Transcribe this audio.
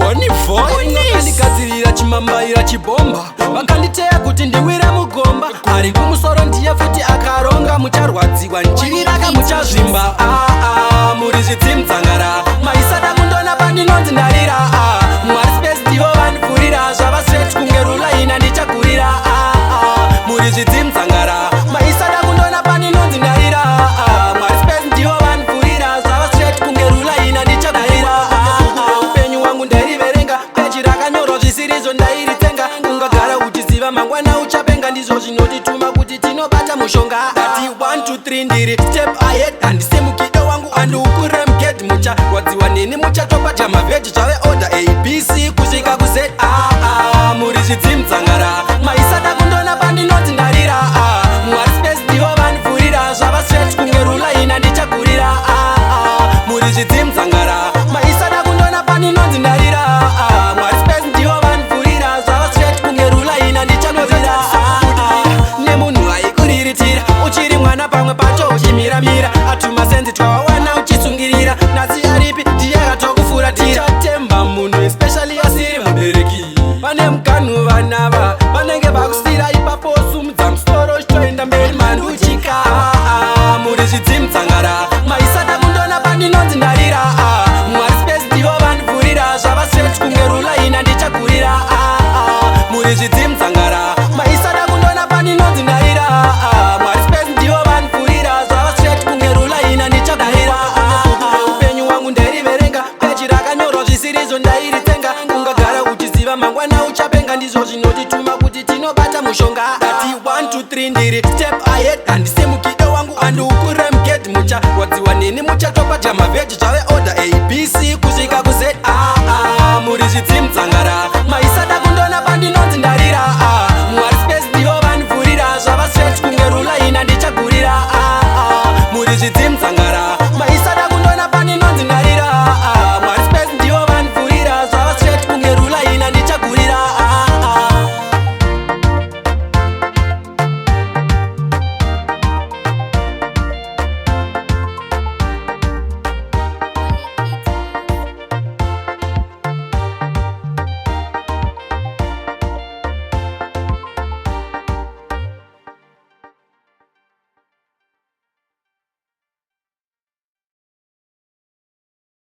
Vakandikadzirira chimambaira chibomba, vakanditeya kuti ndiwire mugomba. Ari kumusoro ndiye futi akaronga, mucharwadziwa nchiraka muchazvimba. Muri zvidzimudzangara, maisada kundona pandinonzi ndarira. Mwari space ndivo vanipfurira, zvava straight kunge rulaina ndichagurira. Muri zvidzimudzangara, maisada kundona pandinonzi ndarira. Mwari space ndivo vanipfurira, zvava straight kunge rulaina ndichagurira. Upenyu wangu ndairiverenga, peji rakanyorwa zvisirizvo ndairitenga. Ungagara uchiziva mangwana uchapenga, ndizvo zvinotituma kuti tinobata mushonga. Ati 1 2 3 ndiri step ahead, handisimukido wangu andiukuremged. Mucharwadziwa nini muchatobata mavheji zvave order ABC kusvika kuZ. Muri zvidzimudzangara, maisada kundona pandinonzi ndarira. Mwari space ndivo vanipfurira, zvava straight kunge rulaina ndichagurira. Muri zvidzimudzangara, maisada kundona pandinonzi ndarira. Mwari space ndivo vanipfurira, zvava straight kunge rulaina ndichagurira. Nemunhu aikuriritira, uchiri mwana pamwe pacho uchimiramira. Atuma senzi twawawana uchisungirira, nhasi aripi ndiye akatokufuratira. Tichatemba munhu especially asiri mubereki. Pane mukanu vanava vanenge vakusira ipapo, sumudza musoro uchitoenda mberi mandi